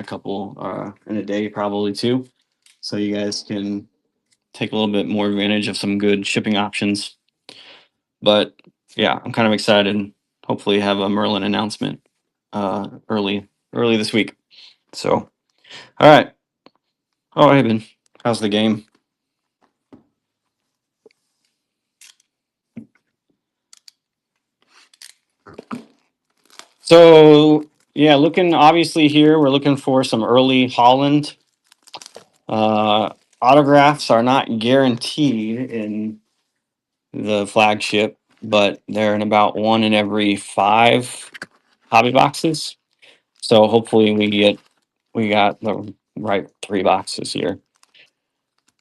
a couple in a day, probably too. So you guys can take a little bit more advantage of some good shipping options. But yeah, I'm kind of excited. Hopefully, have a Merlin announcement early this week. So, all right. Oh, hey Ben, how's the game? So yeah, looking obviously here, we're looking for some early Holland. Autographs are not guaranteed in the flagship, but they're in about one in every five hobby boxes. So hopefully we got the right three boxes here.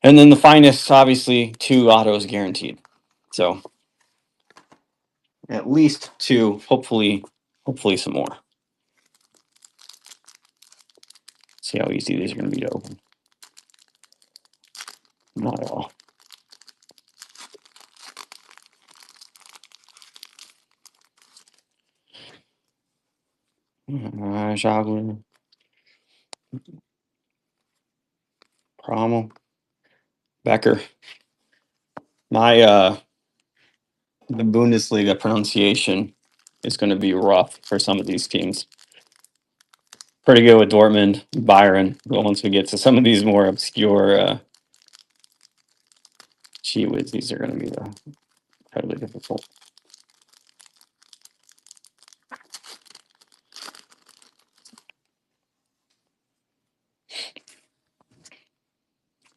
And then the finest, obviously, two autos guaranteed. So at least two, hopefully some more. See how easy these are going to be to open. Not at all. Jogler. Promo. Becker. My the Bundesliga pronunciation is going to be rough for some of these teams. Pretty good with Dortmund, Byron. But once we get to some of these more obscure, gee whiz, these are going to be incredibly difficult.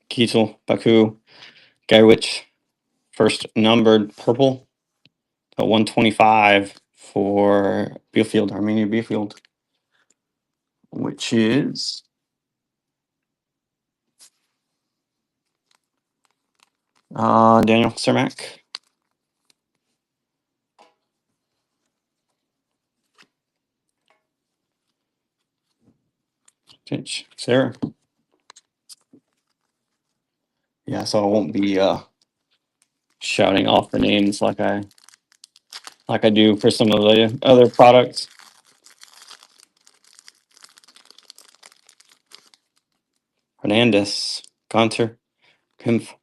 Kiesel, Baku, Gaiwich, first numbered purple, 125 for Beefield, Armenia Beefield, which is Daniel Cermak. Sarah. Yeah, so I won't be shouting off the names like I do for some of the other products. Hernandez, Gunter, Kempf,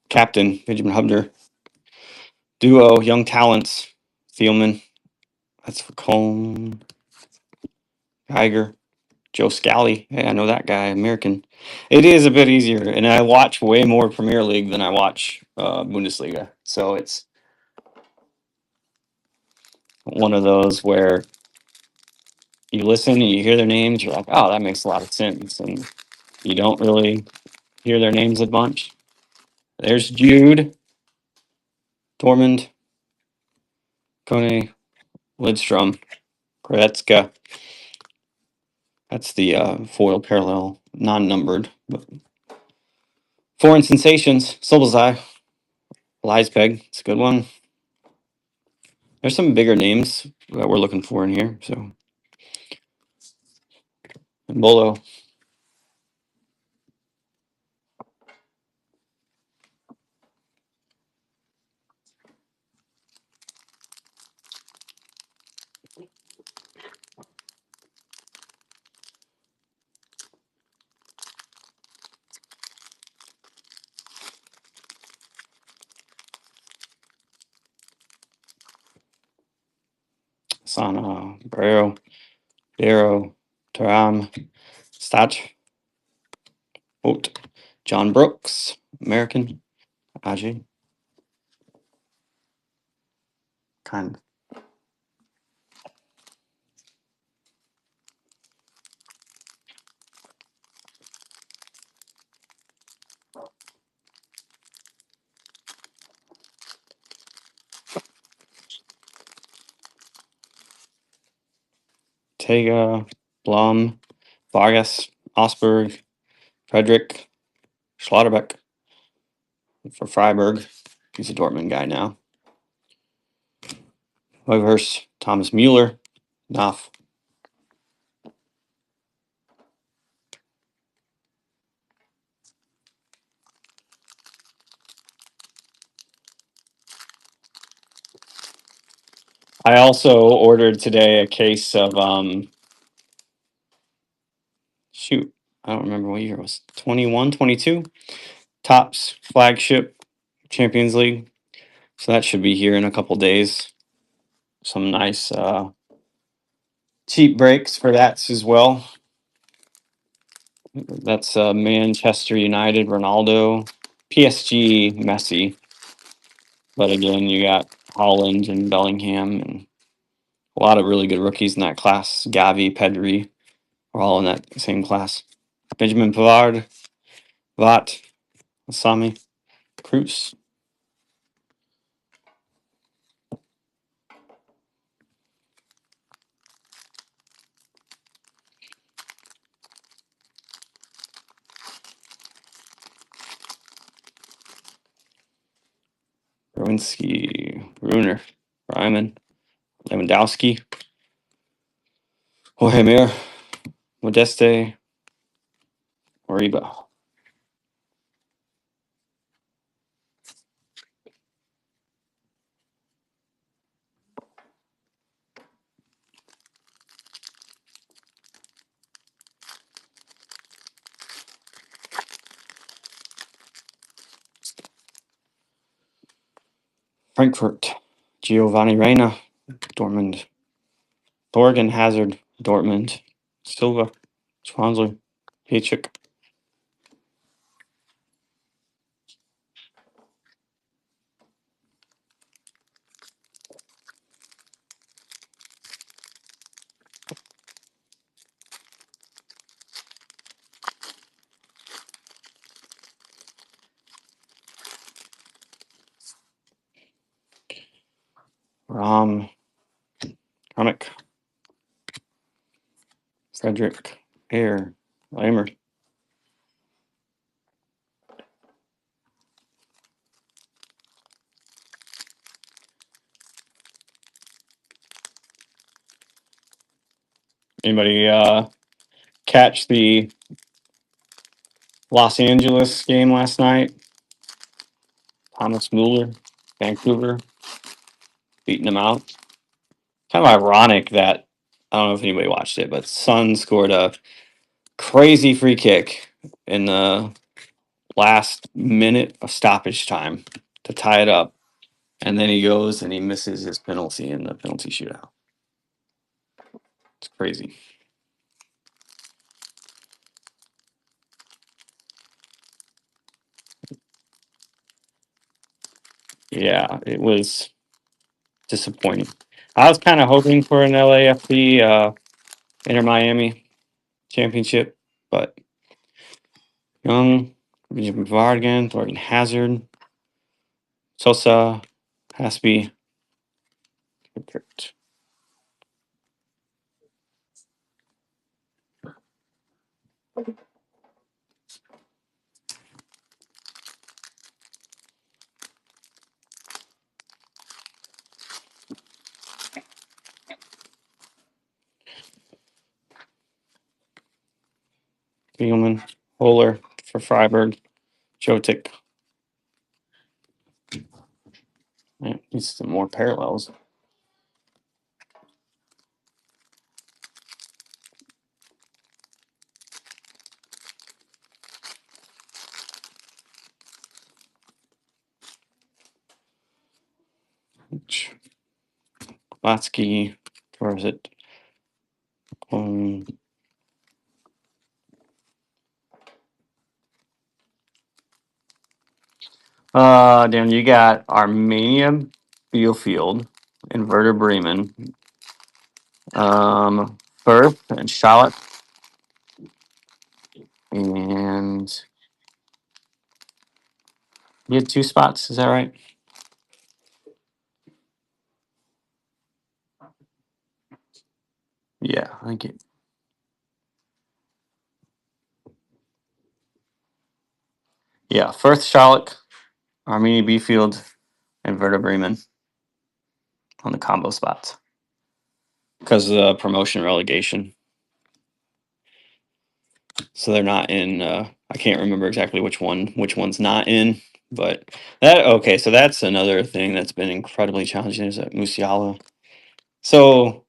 Captain, Benjamin Hubner, Duo, Young Talents, Thielman, that's for Cone, Geiger, Joe Scally. Hey, I know that guy, American. It is a bit easier, and I watch way more Premier League than I watch Bundesliga. So it's one of those where you listen and you hear their names, you're like, oh, that makes a lot of sense. And you don't really hear their names a bunch. There's Jude, Dortmund, Kone, Lidstrom, Goretzka. That's the foil parallel, non-numbered. But Foreign Sensations, Sobelzai, Leisbeg. It's a good one. There's some bigger names that we're looking for in here. So, Bolo, Sana, Brero, Darrow, Taram, Stach, Oat, John Brooks, American, Aj, kind of. Tega, Blum, Vargas, Osberg, Frederick, Schlotterbeck for Freiburg. He's a Dortmund guy now. Weverse, Thomas Mueller, Knopf. I also ordered today a case of shoot, I don't remember what year it was. 21, 22. Tops flagship Champions League. So that should be here in a couple days. Some nice cheap breaks for that as well. That's Manchester United, Ronaldo, PSG, Messi. But again, you got Holland and Bellingham and a lot of really good rookies in that class. Gavi, Pedri are all in that same class. Benjamin Pavard, Vat, Asami, Cruz. Rowinski, Bruner, Ryman, Lewandowski, Jorge Mir, Modeste, Oriba. Frankfurt, Giovanni Reina, Dortmund, Thorgan Hazard, Dortmund, Silva, Swansea, Hitchik. Ram, Kronick, Frederick, Air, Lamer. Anybody catch the Los Angeles game last night? Thomas Mueller, Vancouver, beating them out. Kind of ironic that I don't know if anybody watched it, but Sun scored a crazy free kick in the last minute of stoppage time to tie it up. And then he goes and he misses his penalty in the penalty shootout. It's crazy. Yeah, it was disappointing. I was kind of hoping for an LAFC Inter Miami championship, but Young, Benjamin Pavard again, Thornton Hazard, Sosa, Hasby, Spielman, Holer for Freiburg, Jotik. Yeah, needs some more parallels. Latsky, where is it? Then you got Armenia, Bielefeld, and Werder Bremen, Firth and Charlotte, and you had two spots. Is that right? Yeah, I think it. Yeah, Firth, Charlotte, Armenia, Bielefeld, and Werder Bremen on the combo spots because of the promotion relegation. So they're not in. I can't remember exactly which one's not in, but that okay. So that's another thing that's been incredibly challenging is that Musiala. So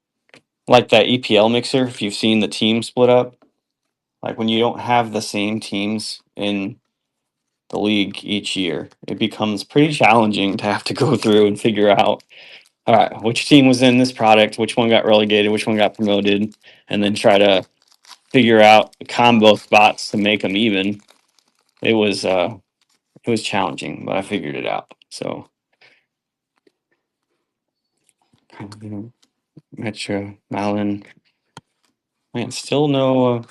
like that EPL mixer, if you've seen the team split up, Like when you don't have the same teams in the league each year, it becomes pretty challenging to have to go through and figure out, all right, which team was in this product, which one got relegated, which one got promoted, and then try to figure out combo spots to make them even. It was challenging, but I figured it out. So Metro, Malin, man, still no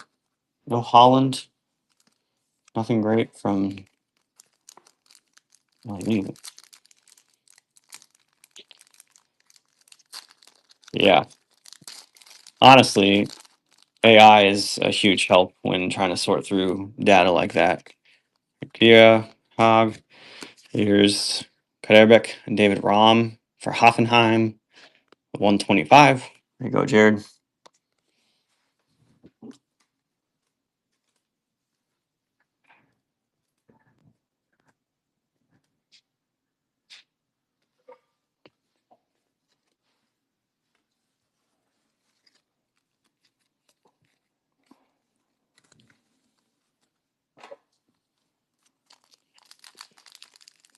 Holland. Nothing great from me. Yeah, honestly, AI is a huge help when trying to sort through data like that. Kia, Hog, here's Kaderbek and David Rahm for Hoffenheim, 125. There you go, Jared.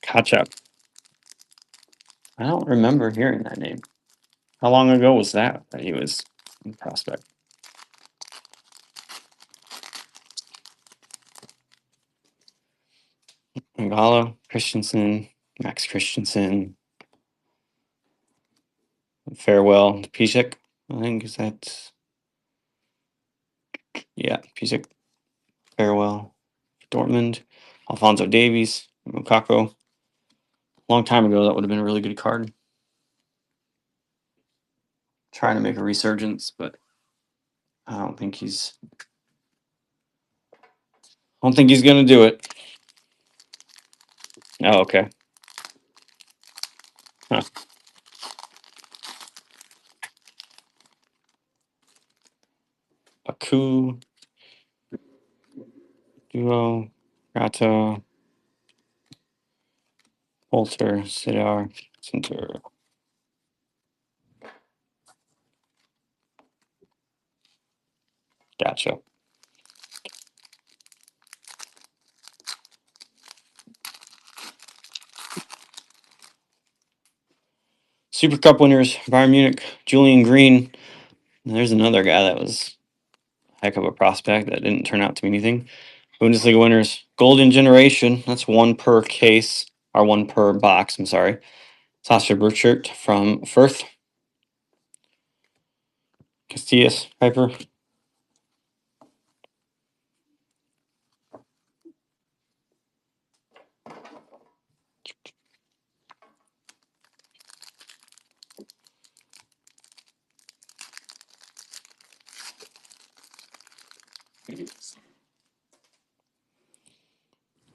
Catch up. I don't remember hearing that name. How long ago was that he was in prospect? Ngalo, Christensen, Max Christensen, Farewell, Pisek. I think is that. Yeah, Pisek, Farewell, Dortmund, Alfonso Davies, Mukako. Long time ago, that would have been a really good card. Trying to make a resurgence, but I don't think he's. I don't think he's gonna do it. Oh, okay. Huh. Aku, Duo, Rata, Holter, Sidar, Center. Gotcha. Super Cup winners, Bayern Munich, Julian Green. And there's another guy that was a heck of a prospect that didn't turn out to be anything. Bundesliga winners, Golden Generation. That's one per case, or one per box. I'm sorry. Sasha Burchert from Firth. Castillas, Piper.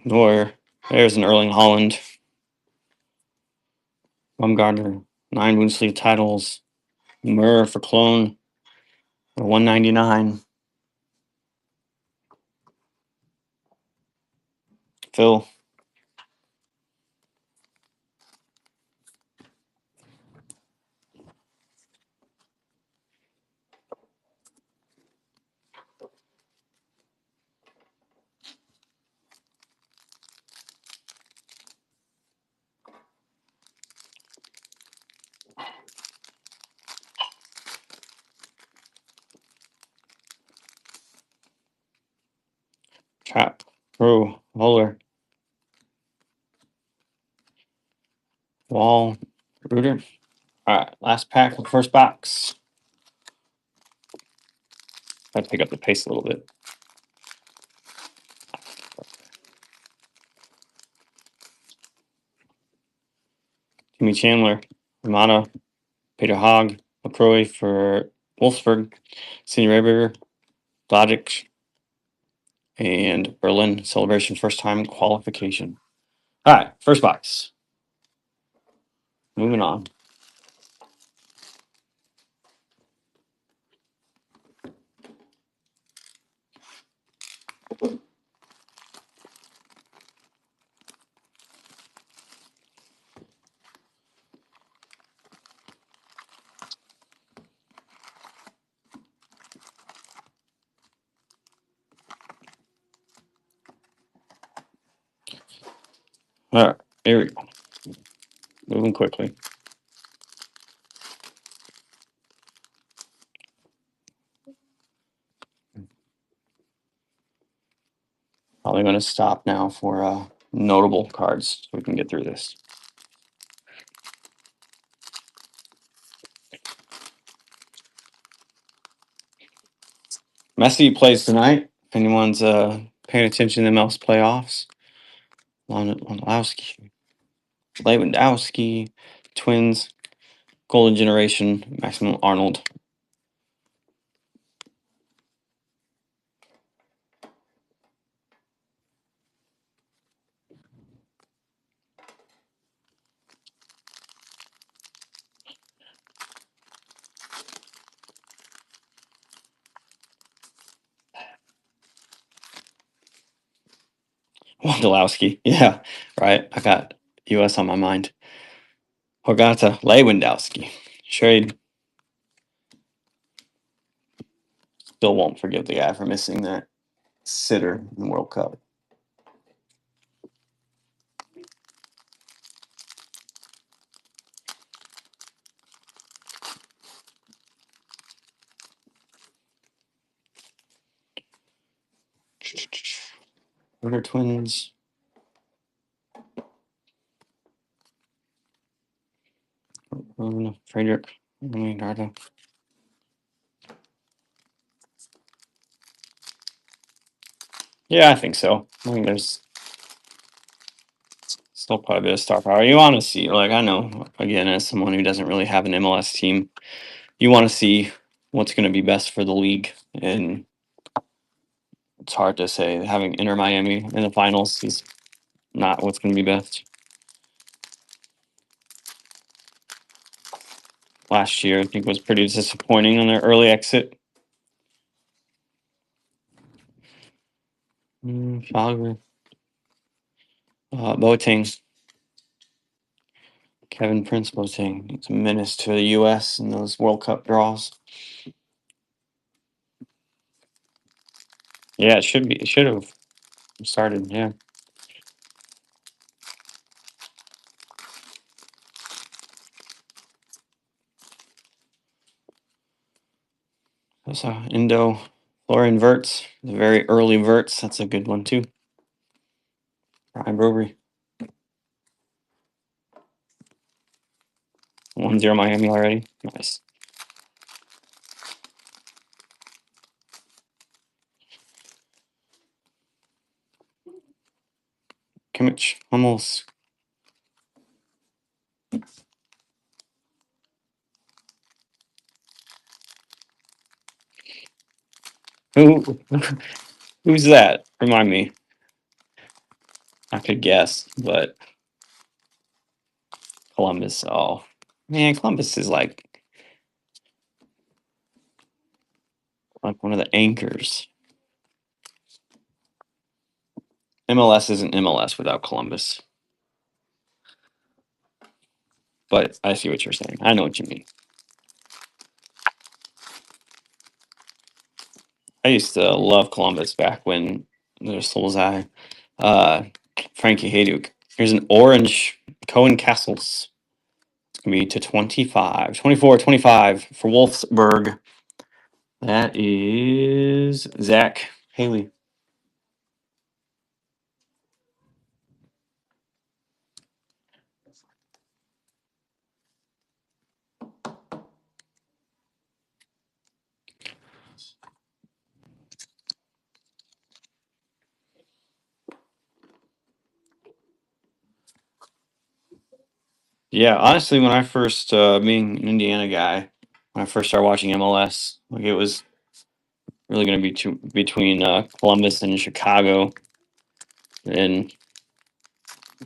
Neuer. There's an Erling Holland. Baumgartner, 9 Bundesliga titles. Murr for Cologne, 199. Phil. Trap. Pro. Voller. Wall. Reuter. All right, last pack of the first box. I pick up the pace a little bit. Timmy Chandler, Romano, Peter Hogg, LaCroix for Wolfsburg, Cindy Rayberger, Logic, and Berlin Celebration first time qualification. All right, first box. Moving on. All right, here we go. Moving quickly. Probably going to stop now for notable cards so we can get through this. Messi plays tonight. If anyone's paying attention to the Mouse playoffs, Lewandowski, Twins, Golden Generation, Maximum Arnold. Wondolowski. Yeah, right. I got US on my mind. Horgata, Lewandowski. Trade. Still won't forgive the guy for missing that sitter in the World Cup. Winter Twins. Friedrich. Yeah, I think so. I think there's still quite a bit of star power. You want to see, like, I know, again, as someone who doesn't really have an MLS team, you want to see what's going to be best for the league. And it's hard to say. Having Inter Miami in the finals is not what's going to be best. Last year, I think, was pretty disappointing on their early exit. Falger. Boateng. Kevin Prince Boateng. It's a menace to the U.S. in those World Cup draws. Yeah, it should be. It should have started. Yeah. That's Indo. Florian Wirtz, the very early Wirtz. That's a good one too. Ryan Brewery. 1-0 Miami already. Nice. Kimmich, Hummels. Who? Who's that? Remind me. I could guess, but Columbus. Oh, man, Columbus is like one of the anchors. MLS isn't MLS without Columbus. But I see what you're saying. I know what you mean. I used to love Columbus back when there's Solzai. Frankie Hayduk. Here's an orange Cohen Castles. It's going to be to 25. 24, 25 for Wolfsburg. That is Zach Haley. Yeah, honestly, when I first, being an Indiana guy, when I first started watching MLS, like it was really going to be between Columbus and Chicago, and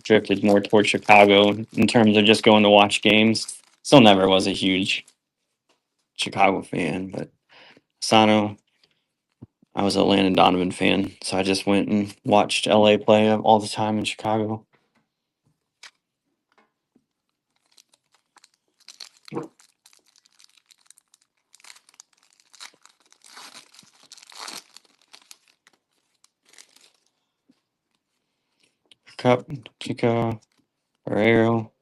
drifted more towards Chicago in terms of just going to watch games. Still never was a huge Chicago fan, but Sano, I was a Landon Donovan fan, so I just went and watched LA play all the time in Chicago. Cup, Chica, Guerrero.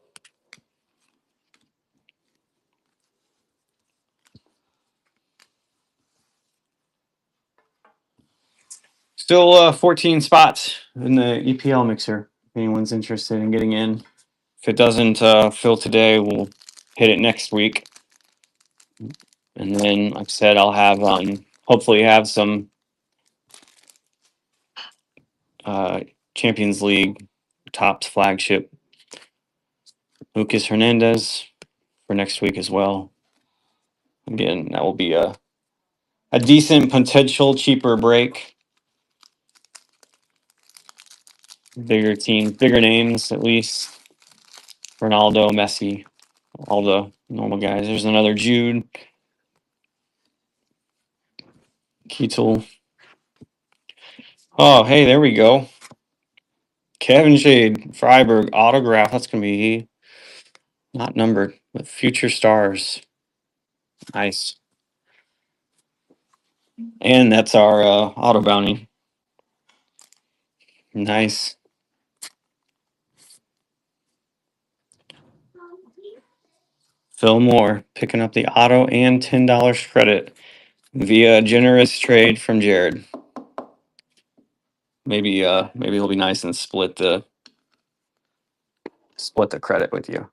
Still 14 spots in the EPL mixer. If anyone's interested in getting in. If it doesn't fill today, we'll hit it next week. And then, like I said, I'll have hopefully have some Champions League tops flagship Lucas Hernandez for next week as well. Again, that will be a decent potential cheaper break. Bigger teams, bigger names at least. Ronaldo, Messi, all the normal guys. There's another Jude, Kittel. Oh, hey, there we go. Kevin Shade, Freiburg, autograph. That's going to be not numbered, but future stars. Nice. And that's our auto bounty. Nice. Phil Moore picking up the auto and $10 credit via a generous trade from Jared. Maybe he'll be nice and split the credit with you.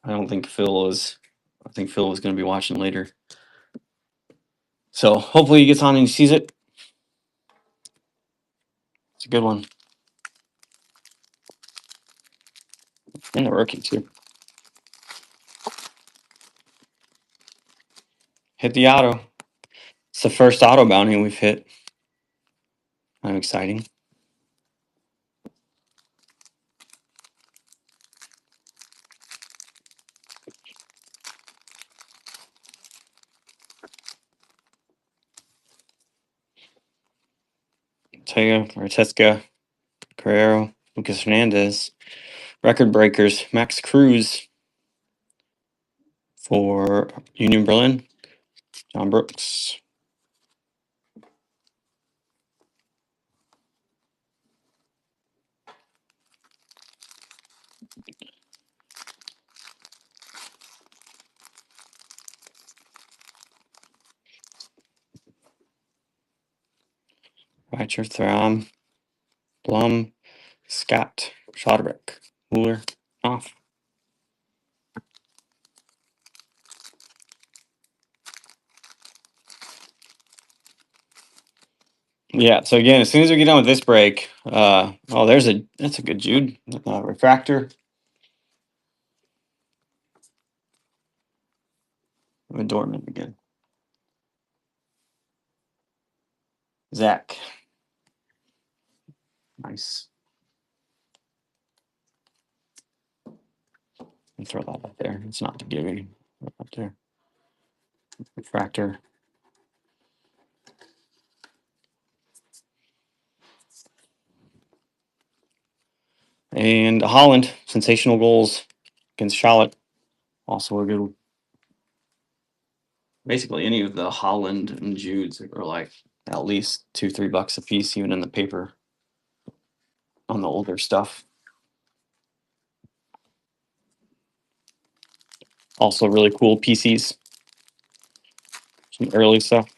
I think Phil was going to be watching later. So hopefully he gets on and he sees it. It's a good one. And a rookie too. Hit the auto. It's the first auto bounty we've hit. Kind of exciting. Ortega, Arteska, Guerrero, Lucas Hernandez. Record breakers, Max Cruz for Union Berlin. John Brooks. Reicher, Thram, Blum, Scott, Schotterbeck, Mueller, off. Yeah, so again, as soon as we get done with this break, that's a good Jude. Refractor. With Dortmund again. Zach. Nice. And throw that up there. It's not to giving. Up there. Refractor. And Holland, sensational goals against Charlotte. Also a good. Basically, any of the Holland and Judes are like at least $2-3 a piece, even in the paper on the older stuff. Also, really cool PCs. Some early stuff.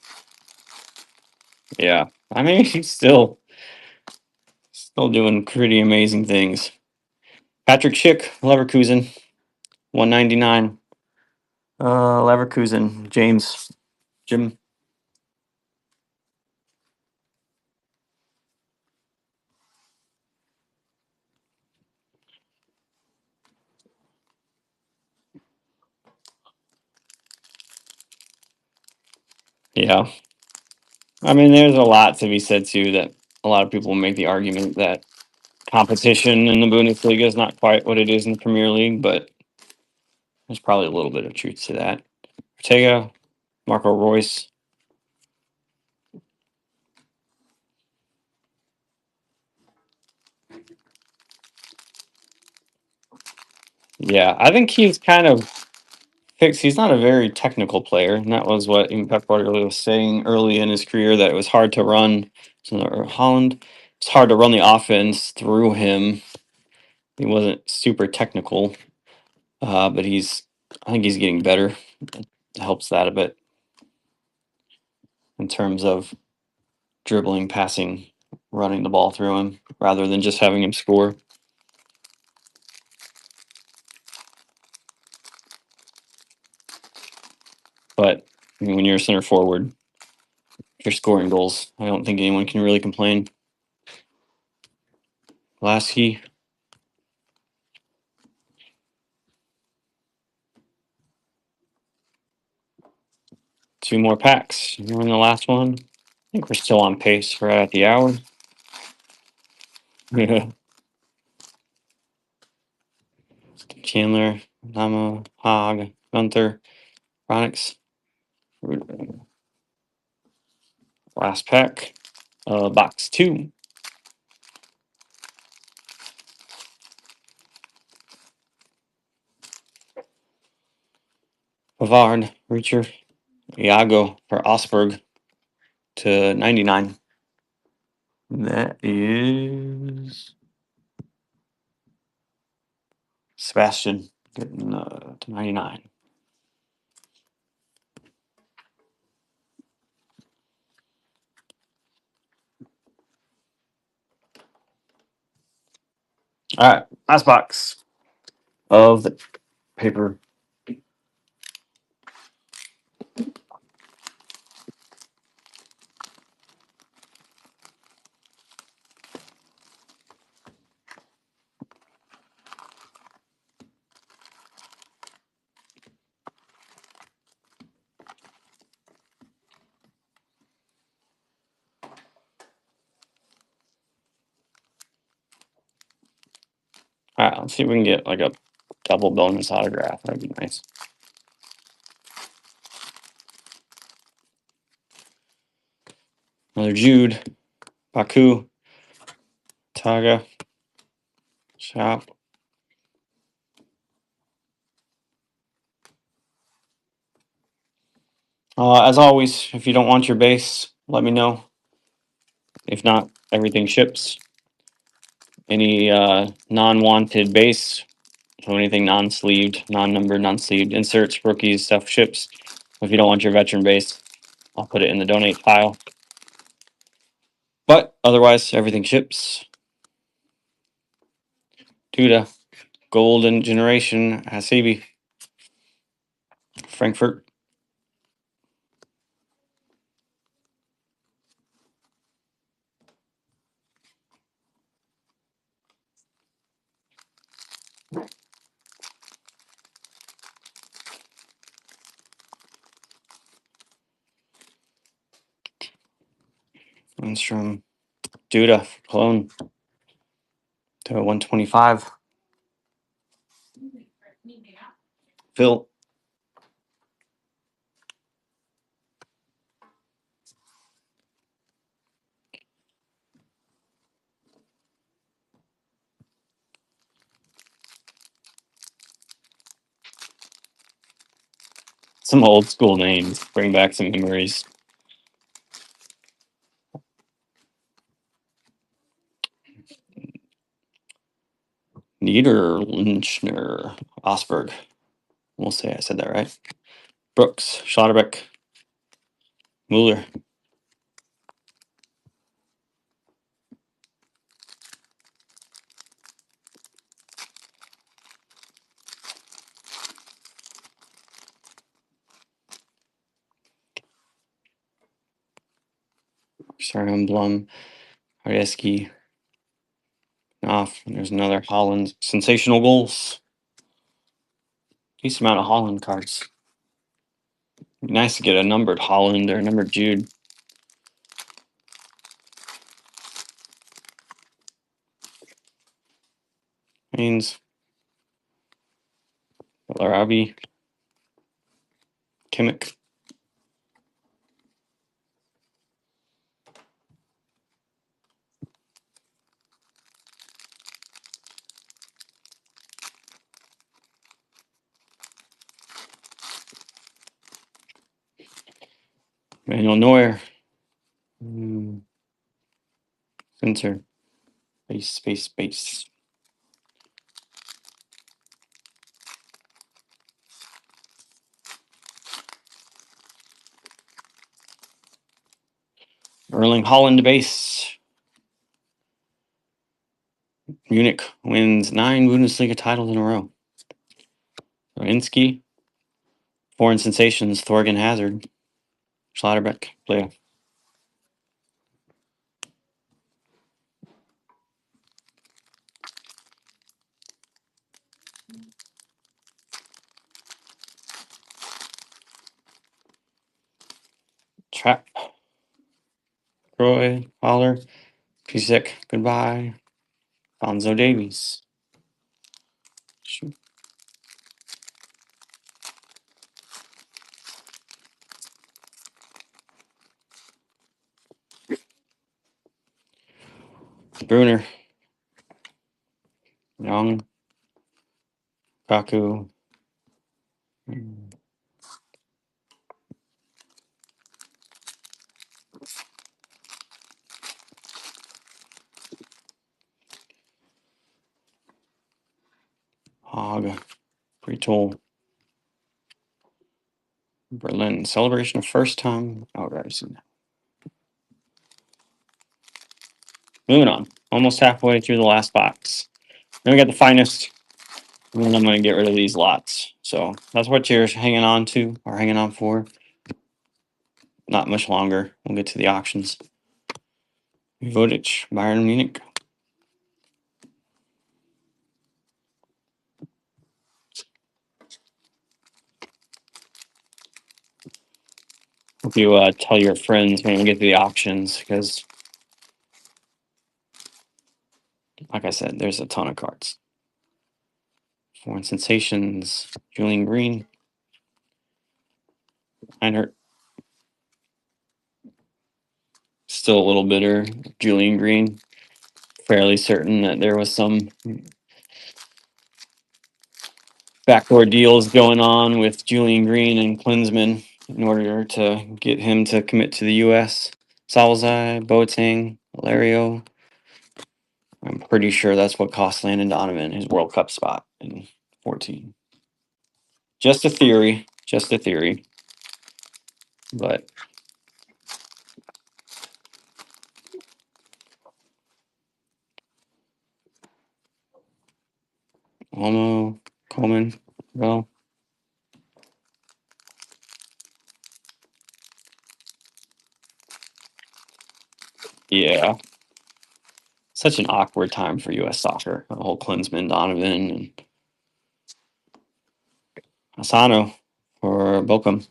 Yeah, I mean, he's still doing pretty amazing things. Patrick Schick, Leverkusen, 199. Leverkusen, Jim. Yeah, I mean, there's a lot to be said too. That a lot of people make the argument that competition in the Bundesliga is not quite what it is in the Premier League, but there's probably a little bit of truth to that. Ortega, Marco Royce. Yeah, I think he's kind of fixed. He's not a very technical player, and that was what even Pep Guardiola was saying early in his career, that it was hard to run. So Holland, it's hard to run the offense through him. He wasn't super technical, but I think he's getting better. It helps that a bit in terms of dribbling, passing, running the ball through him rather than just having him score. But I mean, when you're a center forward, if you're scoring goals, I don't think anyone can really complain. Lasky. Two more packs. We're in the last one. I think we're still on pace right at the hour. Chandler, Nama, Hogg, Gunther, Ronix. Last pack. Box 2. Pavard, Reacher, Iago for Osberg to 99. That is Sebastian getting to 99. All right, last box of the paper. All right, let's see if we can get like a double bonus autograph. That'd be nice. Another Jude, Baku, Taga, Shop. As always, if you don't want your base, let me know. If not, everything ships. Any non-wanted base, so anything non-sleeved, non-numbered, non-sleeved, inserts, rookies, stuff ships. If you don't want your veteran base, I'll put it in the donate pile. But otherwise, everything ships. Duda, Golden Generation, Hasibi, Frankfurt. Lindstrom, Duda, Cologne to 125. Phil. Some old school names bring back some memories. Niederlechner, Osberg. We'll say I said that right. Brooks, Schlotterbeck, Mueller. Sargon, Blum, Hardeski, Knopf. And there's another Holland. Sensational goals. Decent amount of Holland cards. Be nice to get a numbered Holland or a numbered Jude. Haynes, Larabi, Kimmich. Manuel Neuer. Finzer. Base. Erling Holland base. Munich wins 9 Bundesliga titles in a row. Inski. Foreign sensations, Thorgan Hazard. Schlotterbeck, player. Trap. Croy, Holler, Pisek, goodbye. Bonzo Davies. Bruner. Young. Kaku. Hog. Pretol. Berlin. Celebration of first time. Oh, right, I've seen that. Moving on. Almost halfway through the last box. Then we got the finest. And then I'm going to get rid of these lots. So that's what you're hanging on to or hanging on for. Not much longer. We'll get to the auctions. Vodic, Bayern Munich. Hope you tell your friends when we get to the auctions because, like I said, there's a ton of cards. Foreign sensations, Julian Green, Einhart. Still a little bitter. Julian Green. Fairly certain that there was some backdoor deals going on with Julian Green and Klinsman in order to get him to commit to the U.S. Salzai, Boateng, Valerio. I'm pretty sure that's what cost Landon Donovan his World Cup spot in 14. Just a theory. But Olmo, Coleman, well, yeah. Such an awkward time for U.S. soccer. The whole Klinsman, Donovan, and Asano for Bochum.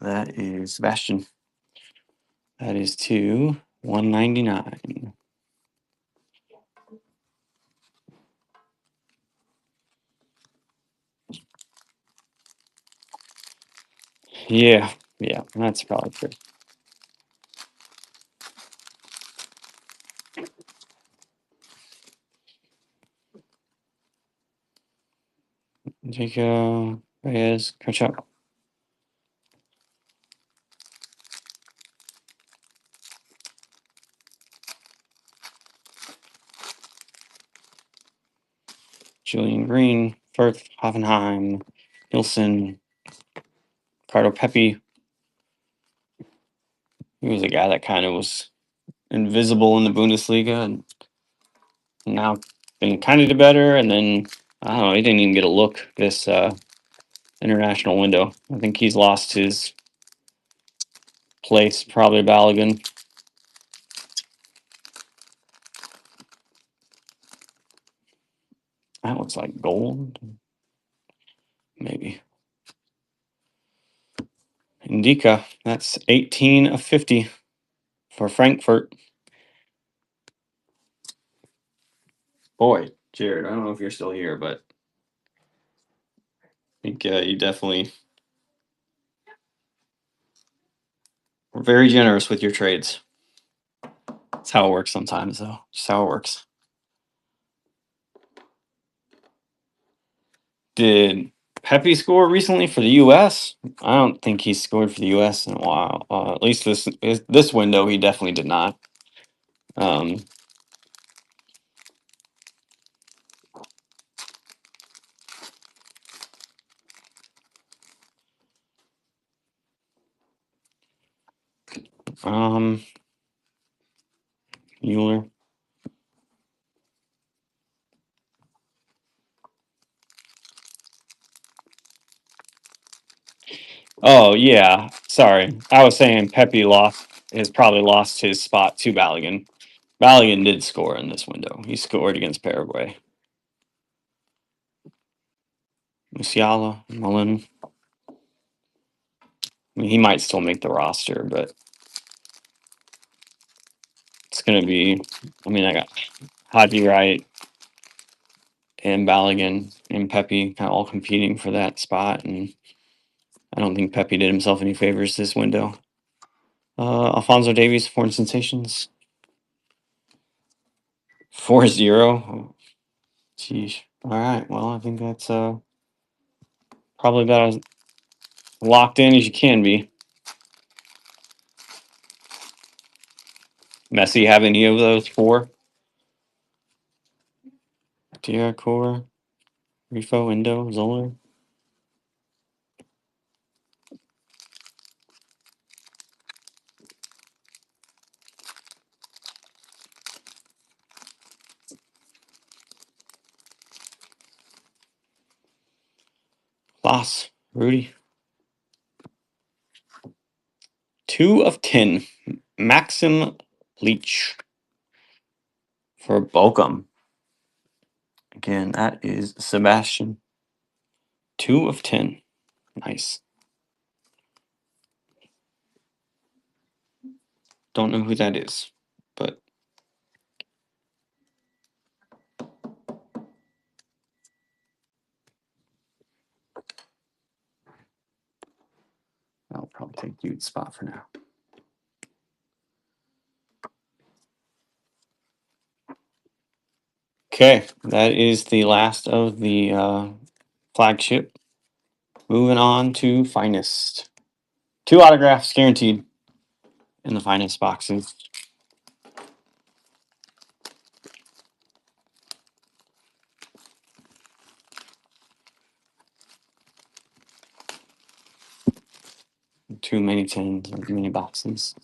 That is Sebastian. That is to 199. Yeah, that's probably true. Jacob Reyes, Kachuk. Julian Green, Firth, Hoffenheim, Nilsson, Ricardo Pepe. He was a guy that kind of was invisible in the Bundesliga and now been kind of better. And then, I don't know, he didn't even get a look this international window. I think he's lost his place, probably Balogun. That looks like gold. Maybe. Indica, that's 18 of 50 for Frankfurt. Boy, Jared, I don't know if you're still here, but I think you definitely were very generous with your trades. That's how it works sometimes, though. Just how it works. Did Pepe score recently for the U.S.? I don't think he's scored for the U.S. in a while. At least this window, he definitely did not. Um, Mueller. Oh yeah, sorry. I was saying Pepe has probably lost his spot to Balogun. Balogun did score in this window. He scored against Paraguay. Musiala, Mullen. I mean, he might still make the roster, but it's gonna be. I mean, I got Haji Wright and Balogun and Pepe kind of all competing for that spot, and I don't think Pepe did himself any favors this window. Alfonso Davies, foreign sensations. 4-0. Sheesh. All right. Well, I think that's probably about as locked in as you can be. Messi have any of those four? Diacor, Rifo, Indo, Zoller. Loss. Rudy. 2 of 10. Maxim Leach for Bochum. Again, that is Sebastian. 2 of 10. Nice. Don't know who that is, but I'll probably take Jude's spot for now. Okay, that is the last of the flagship. Moving on to Finest. 2 autographs guaranteed in the Finest boxes. Too many tens, too many boxes.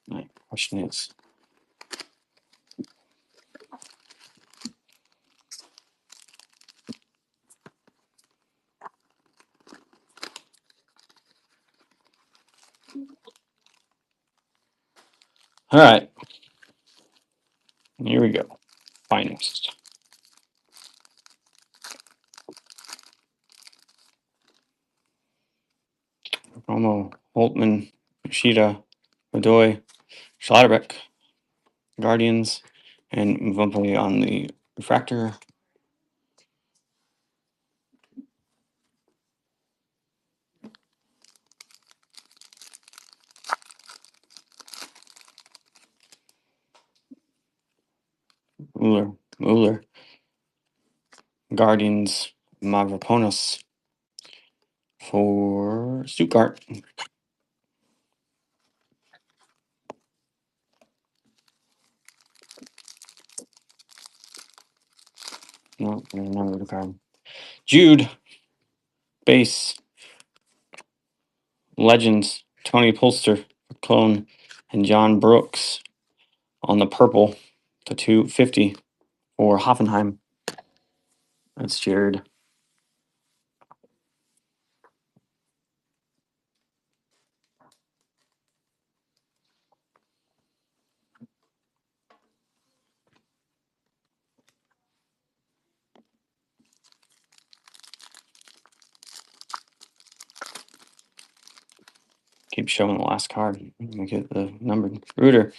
My question is, all right, here we go. Finest. Romo, Holtman, Yoshida, Godoy, Schlotterbeck, Guardians, and Mvumpe on the refractor. Mueller, Guardians, Mavropanos for Stuttgart. No, I don't remember the card. Jude, base, Legends, Tony Polster, Clone, and John Brooks on the purple, the 250 for Hoffenheim. That's Jared. Keep showing the last card. Let me get the numbered. Reuter.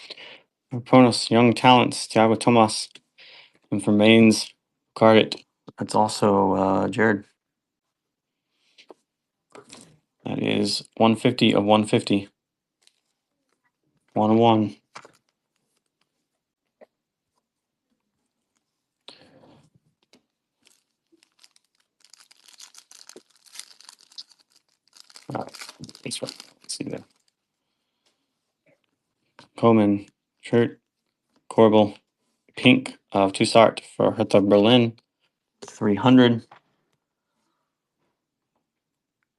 Pronos, Young Talents, Thiago Tomas. And for Mainz, card it. That's also Jared. That is 150 of 150. 101. All right. Let's see there. Coleman, shirt, Corbel, pink of Toussaint for Hertha Berlin. 300.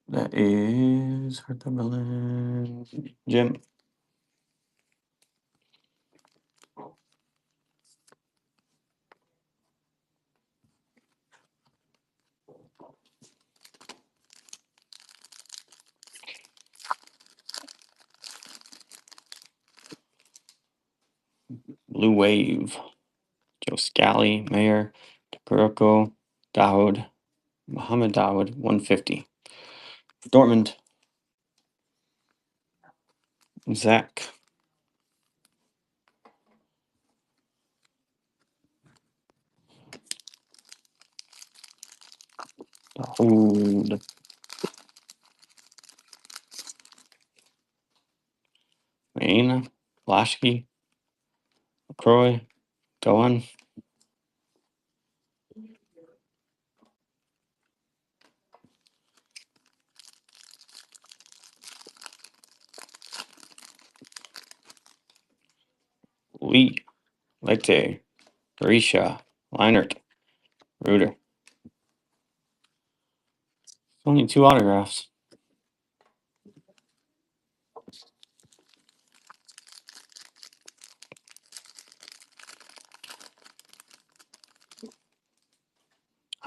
That is Hertha Berlin. Jim. Blue Wave. Joe Scally, Mayer, Kuroko, Dawood, Mohammed Dawood, 150. Dortmund. Zach. Dawood. Maine. Lashke. LaCroix. Goen. Lee. Lete. Berisha. Leinert. Reuter. Only 2 autographs.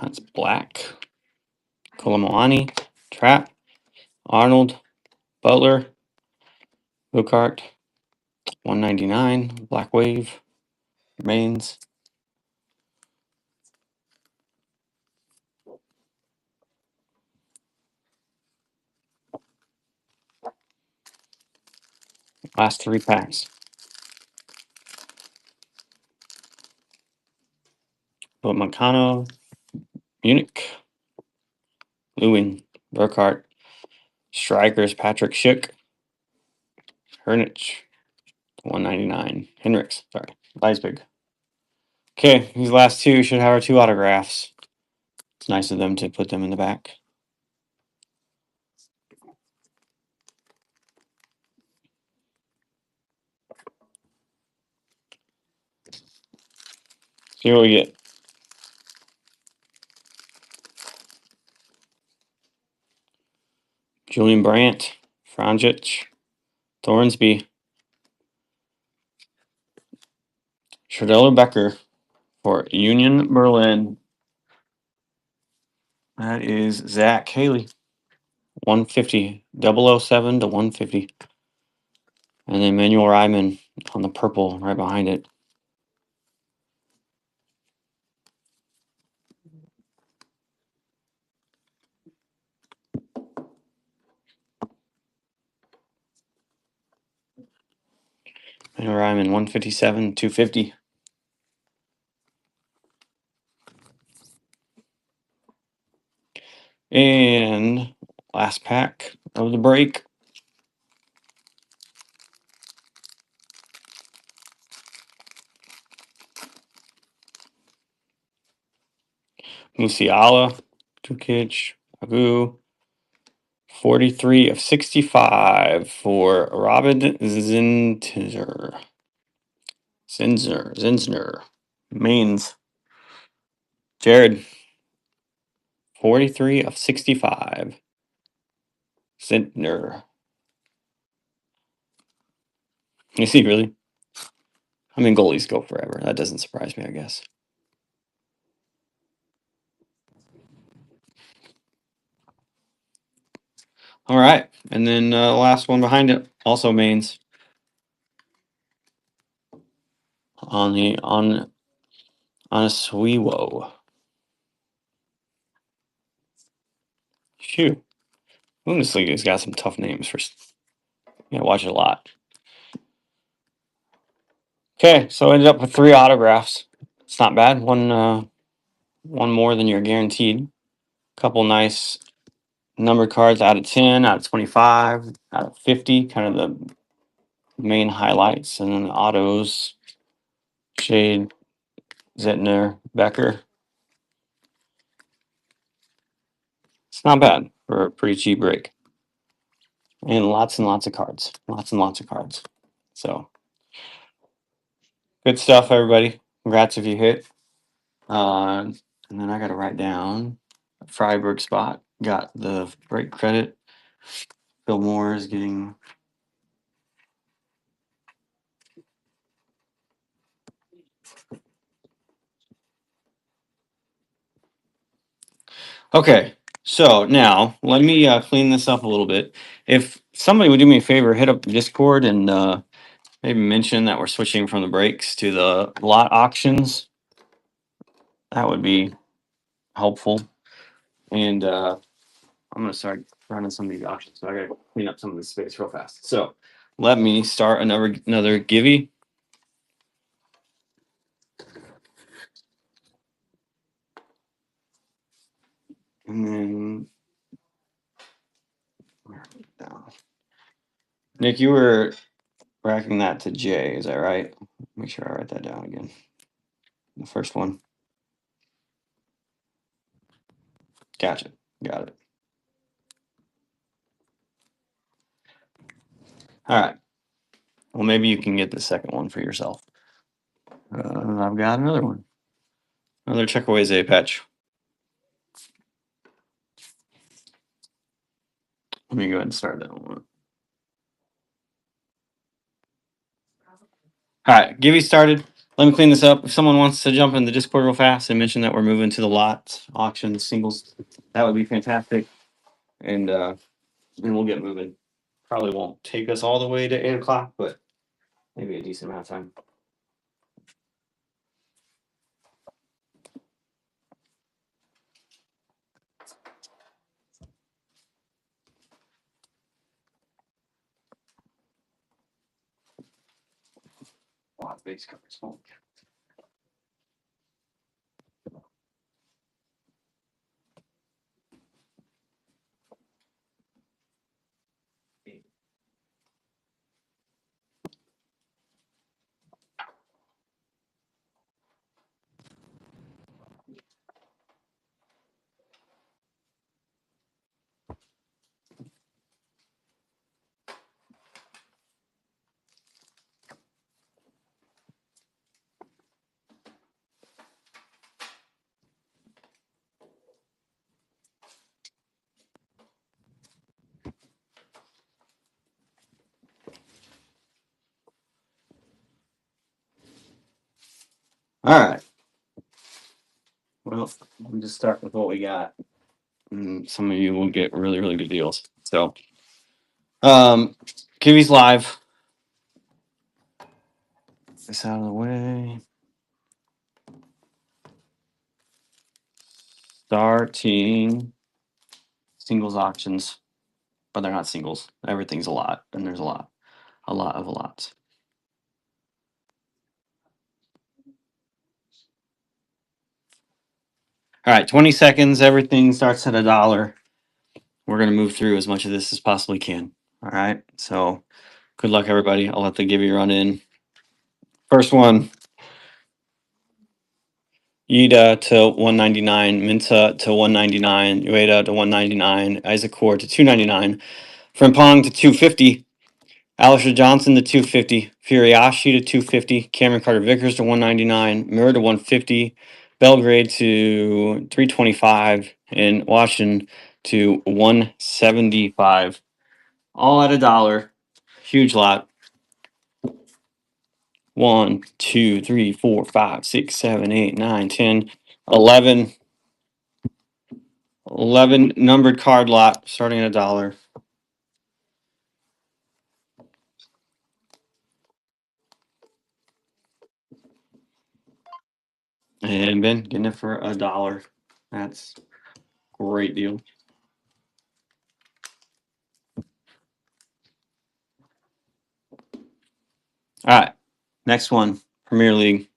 That's Black. Kolomoani. Trap. Arnold. Butler. Lukart. 199. Black Wave. Remains. Last 3 packs. But Meccano. Munich. Lewin. Burkhart. Strikers. Patrick Schick. Hernich. 199. Hendricks. Sorry. Leisbig. Okay, these last 2 should have our 2 autographs. It's nice of them to put them in the back. See what we get. Julian Brandt, Franjic, Thornsby, Scherdeller Becker for Union Berlin. That is Zach Haley. 150. 007 to 150. And then Manuel Ryman on the purple right behind it. Manuel Ryman, 157, 250. And last pack of the break. Musiala, Tukic, Agu. 43 of 65 for Robin Zinsner. Zinsner. Mainz. Jared. 43 of 65. Zintner. You see, really? I mean, goalies go forever. That doesn't surprise me, I guess. All right. And then the last one behind it, also Mainz. On a Sweewo. Phew. Bundesliga's got some tough names for You gotta watch it a lot. Okay, so I ended up with 3 autographs. It's not bad. One more than you're guaranteed. Couple nice number cards out of 10, out of 25, out of 50, kind of the main highlights, and then the autos, Shade, Zentner, Becker. It's not bad for a pretty cheap break. And lots of cards. Lots and lots of cards. So good stuff, everybody. Congrats if you hit. And then I got to write down Freiburg spot. Got the break credit. Phil Moore is getting. Okay, so now let me clean this up a little bit. If somebody would do me a favor, hit up the Discord and maybe mention that we're switching from the breaks to the lot auctions. That would be helpful. And I'm gonna start running some of these auctions. So I gotta clean up some of this space real fast. So let me start another givey. And then down. Nick, you were racking that to J, is that right? Make sure I write that down again. The first one. Gotcha. Got it. All right. Well, maybe you can get the second one for yourself. I've got another one. Another Checkaway A patch. Let me go ahead and start that one. All right, Gibby started. Let me clean this up. If someone wants to jump in the Discord real fast and mention that we're moving to the lot auction singles, that would be fantastic. And we'll get moving. Probably won't take us all the way to 8 o'clock, but maybe a decent amount of time. Wow, base covers. Holy cow. All right. Well, let me just start with what we got. And some of you will get really, really good deals. So, Kiwi's live. Get this out of the way. Starting singles auctions, but they're not singles. Everything's a lot, and there's a lot of lots. All right, 20 seconds. Everything starts at $1. We're gonna move through as much of this as possibly can. All right. So, good luck, everybody. I'll let the give you run in. First one. Yida to 199, Minta to 199, Ueda to 199, Isaac Core to 299, Frimpong to 250, Alistair Johnson to 250, Furiashi to 250, Cameron Carter Vickers to 199, Murray to 150, Belgrade to 325, and Washington to 175. All at $1. Huge lot. 1, 2, 3, 4, 5, 6, 7, 8, 9, 10, 11. 11 numbered card lot starting at $1. And Ben getting it for $1. That's great deal. All right. Next one, Premier League.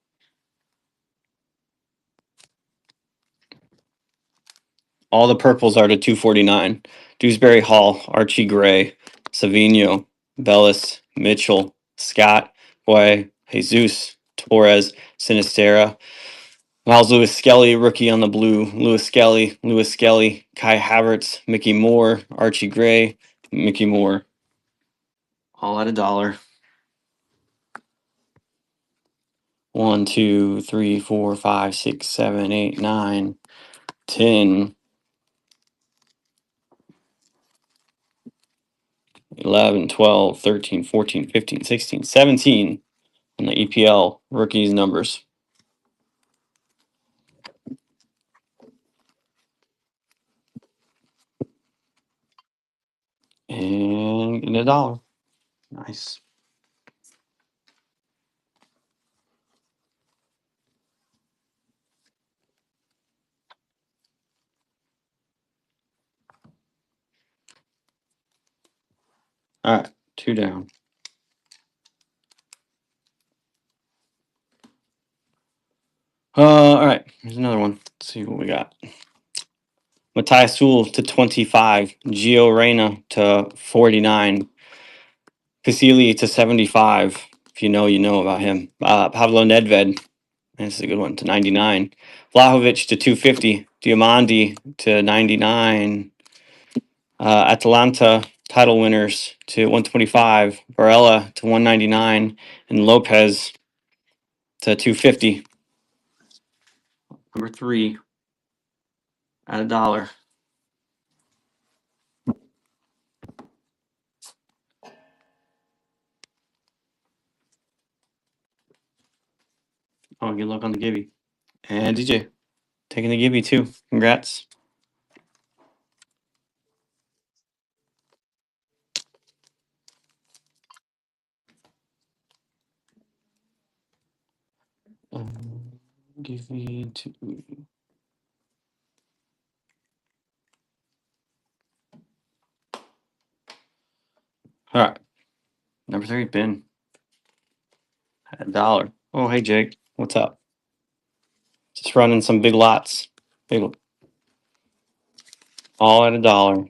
All the purples are to 249. Dewsbury Hall, Archie Gray, Savino, Bellis, Mitchell, Scott, Boy, Jesus, Torres, Sinistera, Miles Lewis Skelly, rookie on the blue, Lewis Skelly, Kai Havertz, Mickey Moore, Archie Gray, Mickey Moore. All at $1. 1, 2, 3, 4, 5, 6, 7, 8, 9, 10, 11, 12, 13, 14, 15, 16, 17 on the EPL rookies numbers. And getting $1. Nice. All right, 2 down. All right, here's another one. Let's see what we got. Matthias Sewell to 25. Gio Reyna to 49. Casili to 75. If you know, you know about him. Pablo Nedved. This is a good one to 99. Vlahovic to 250. Diamandi to 99. Atalanta title winners to 125. Barella to 199. And Lopez to 250. Number 3 at $1. Oh, good luck on the Gibby. And DJ taking the Gibby too. Congrats. Gibby 2. All right. Number 3, Ben. At $1. Oh, hey, Jake. What's up? Just running some big lots. Big, all at $1.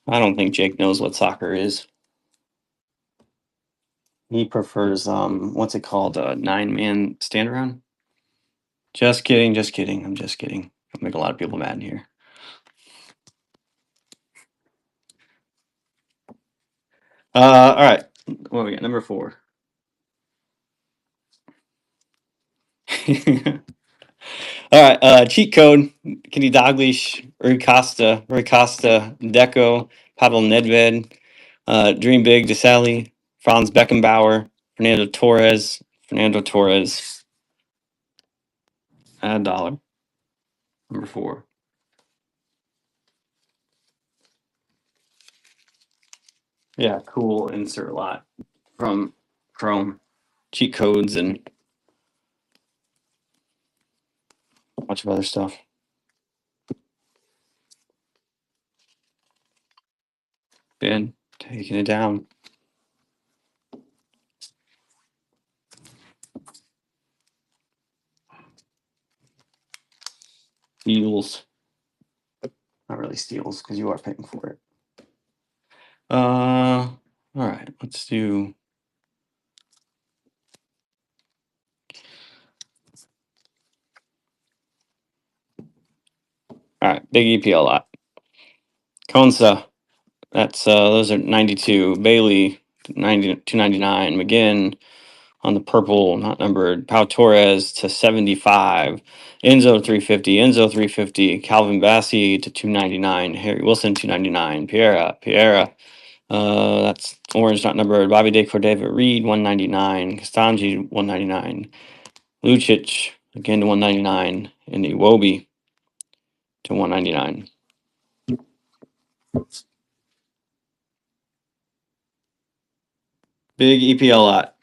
I don't think Jake knows what soccer is. He prefers what's it called? A 9-man stand around? Just kidding, just kidding. I'm just kidding. I'll make a lot of people mad here. All right. What we got? Number 4. All right. Cheat code. Kenny Dalglish, Rui Costa, Deco, Pavel Nedved, Dream Big, DeSally, Franz Beckenbauer, Fernando Torres at $1. Number 4. Yeah, cool insert lot from Chrome. Cheat codes and a bunch of other stuff. Ben taking it down. Steals. Not really steals because you are paying for it. All right, let's do. All right, big EPL lot. Konsa, that's those are 92. Bailey, 299. McGinn on the purple, not numbered. Pau Torres to 75. Enzo 350. Enzo 350. Calvin Bassi to 299. Harry Wilson 299. Piera. That's orange, not numbered. Bobby De Cordova Reed 199. Kastanji 199. Lucic again to 199. And Iwobi to 199. Big EPL lot.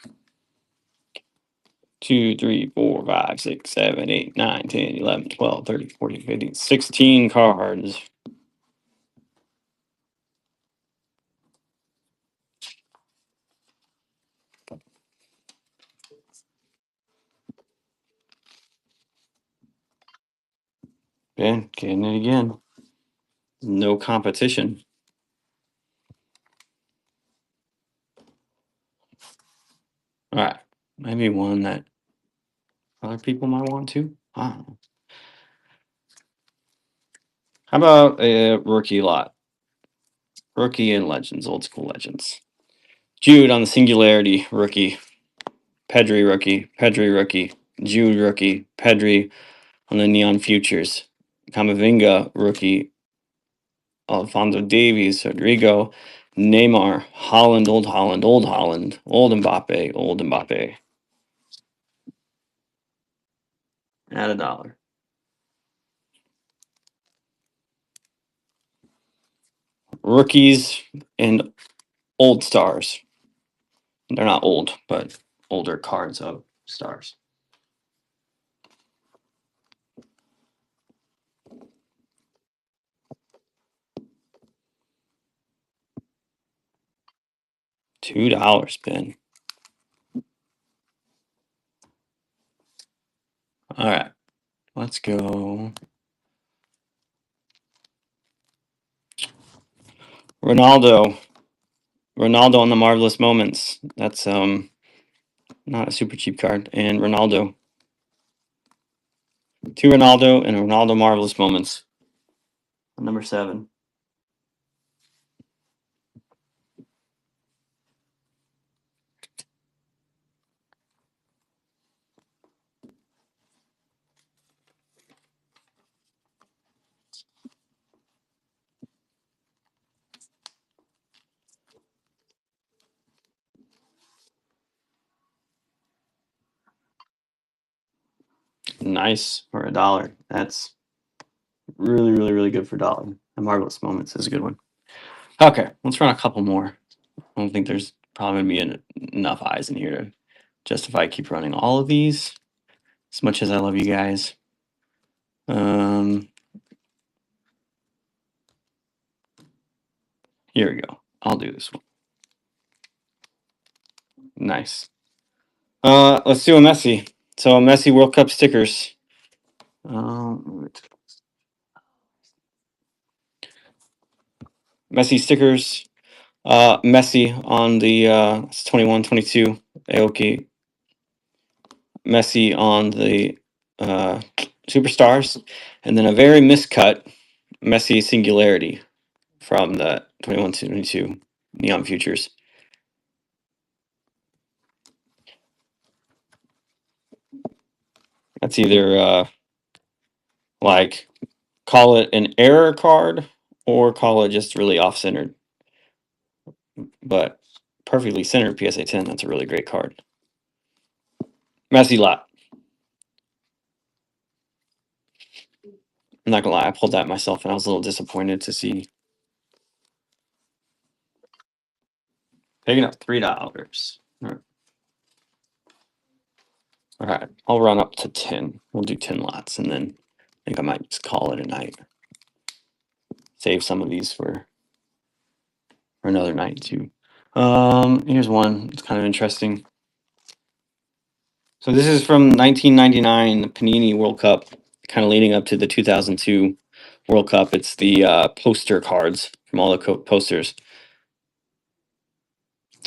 2, 3, 4, 5, 6, 7, 8, 9, 10, 11, 12, 13, 14, 15, 16 cards. Ben, getting it again. No competition. All right. Maybe one that other people might want to. I don't know. How about a rookie lot? Rookie and legends, old school legends. Jude on the singularity, rookie. Pedri, rookie. Pedri, rookie. Jude, rookie. Pedri on the neon futures. Camavinga, rookie. Alfonso Davies, Rodrigo, Neymar, Holland, old Holland, old Holland, old Mbappe, old Mbappe. At $1. Rookies and old stars. They're not old, but older cards of stars. $2, Ben. All right, let's go. Ronaldo. Ronaldo on the marvelous moments. That's not a super cheap card. And Ronaldo. Two Ronaldo and Ronaldo marvelous moments. Number 7. Nice for $1. That's really, really, really good for $1. The marvelous moments is a good one. Okay, let's run a couple more. I don't think there's probably gonna be enough eyes in here to justify keep running all of these. As much as I love you guys. Here we go. I'll do this one. Nice. Let's do a Messi. So Messi World Cup stickers. Messi stickers. Messi on the it's 21-22 Aoki. Messi on the superstars, and then a very miscut Messi singularity from the 21-22 Neon Futures. That's either like call it an error card or call it just really off centered, but perfectly centered PSA 10. That's a really great card. Messi lot. I'm not gonna lie, I pulled that myself and I was a little disappointed to see. Picking up $3. All right, I'll run up to 10. We'll do 10 lots, and then I think I might just call it a night. Save some of these for another night too. Here's one. It's kind of interesting. So this is from 1999, the Panini World Cup, kind of leading up to the 2002 World Cup. It's the poster cards from all the posters.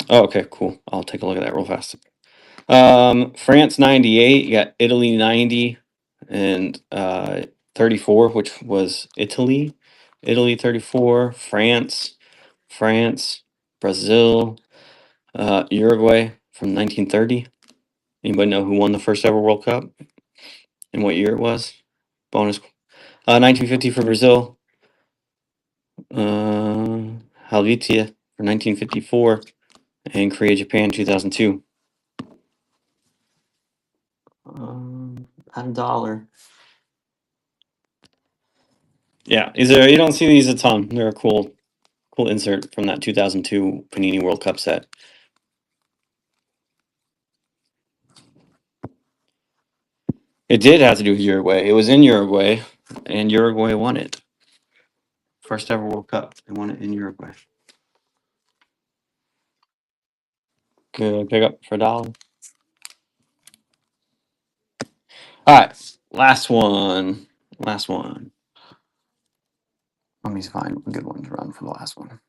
Oh, okay, cool. I'll take a look at that real fast. France 98, you got Italy 90, and 34, which was Italy. Italy 34, France, Brazil, Uruguay from 1930. Anybody know who won the first ever World Cup and what year it was? Bonus. 1950 for Brazil. Helvetia for 1954, and Korea, Japan 2002. At $1. Yeah, you don't see these a ton. They're a cool insert from that 2002 Panini World Cup set. It did have to do with Uruguay. It was in Uruguay, and Uruguay won it. First ever World Cup. They won it in Uruguay. Good pick up for $1. All right, last one. Let me find a good one to run for the last one.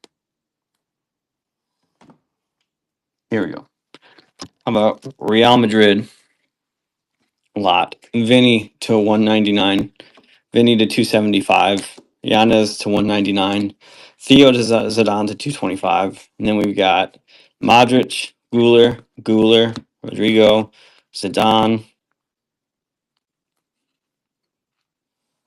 Here we go. How about Real Madrid lot? Vinny to 199. Vinny to 275. Yanez to 199. Theo to Zidane to 225. And then we've got Modric, Guler, Rodrigo, Zidane.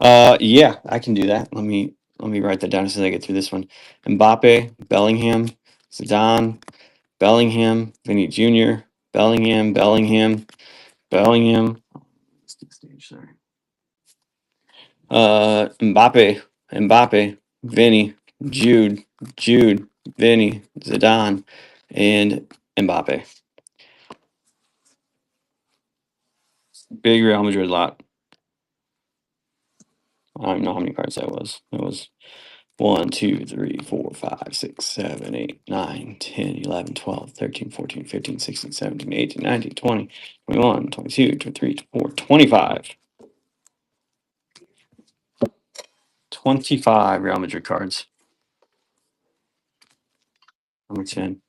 Yeah, I can do that. Let me write that down as soon as I get through this one. Mbappe, Bellingham, Zidane, Bellingham, Vinny Jr., Bellingham, Bellingham. Let's do the stage, sorry. Mbappe, Vinny, Jude, Vinny, Zidane, and Mbappe. Big Real Madrid lot. I don't know how many cards that was. It was 1, 2, 3, 4, 5, 6, 7, 8, 9, 10, 11, 12, 13, 14, 15, 16, 17, 18, 19, 20, 21, 22, 23, 24, 25. 25 Real Madrid cards. Number 10.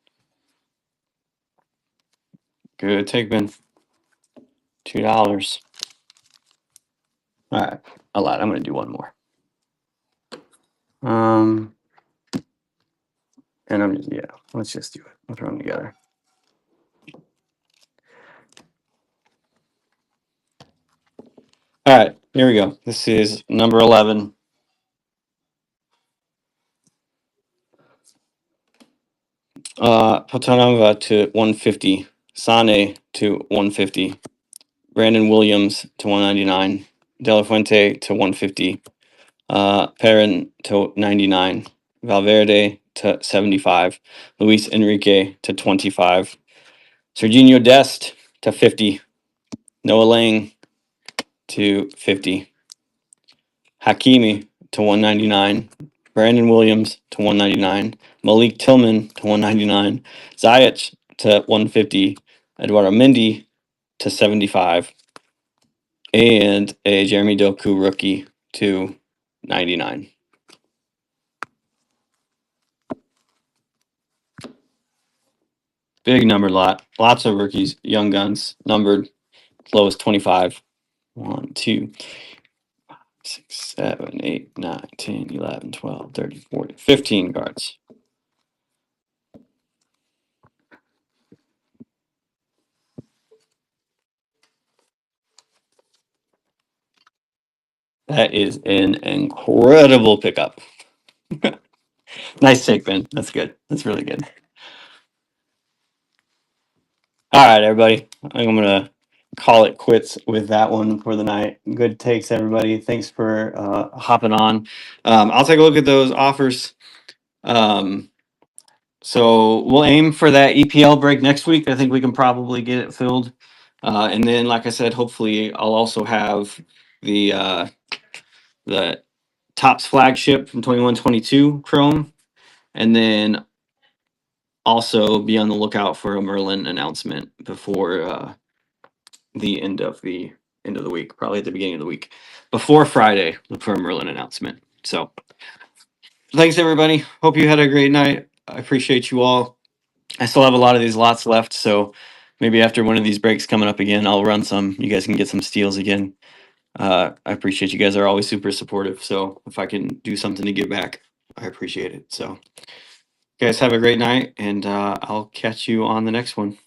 Good take, Ben. $2. All right. A lot. I'm going to do one more. And let's just do it. We'll throw them together. All right, here we go. This is number 11. Potanova to 150. Sane to 150. Brandon Williams to 199. De La Fuente to 150. Perrin to 99. Valverde to 75. Luis Enrique to 25. Serginho Dest to 50. Noah Lang to 50. Hakimi to 199. Brandon Williams to 199. Malik Tillman to 199. Ziyech to 150. Eduardo Mendy to 75. And a Jeremy Doku rookie to 99. Big numbered lot. Lots of rookies, young guns, numbered, lowest 25. 1, 2, 6, 7, 8, 9, 10, 11, 12, 13, 14, 15 cards. That is an incredible pickup. Nice take, Ben. That's good. That's really good. All right, everybody. I think I'm going to call it quits with that one for the night. Good takes, everybody. Thanks for hopping on. I'll take a look at those offers. So we'll aim for that EPL break next week. I think we can probably get it filled. And then, like I said, hopefully I'll also have the Topps flagship from 21-22 Chrome. And then also be on the lookout for a Merlin announcement before the end of the week, probably at the beginning of the week. Before Friday, look for a Merlin announcement. So thanks, everybody. Hope you had a great night. I appreciate you all. I still have a lot of these lots left, so maybe after one of these breaks coming up again, I'll run some. You guys can get some steals again. I appreciate you guys are always super supportive. So if I can do something to give back, I appreciate it. So guys have a great night, and I'll catch you on the next one.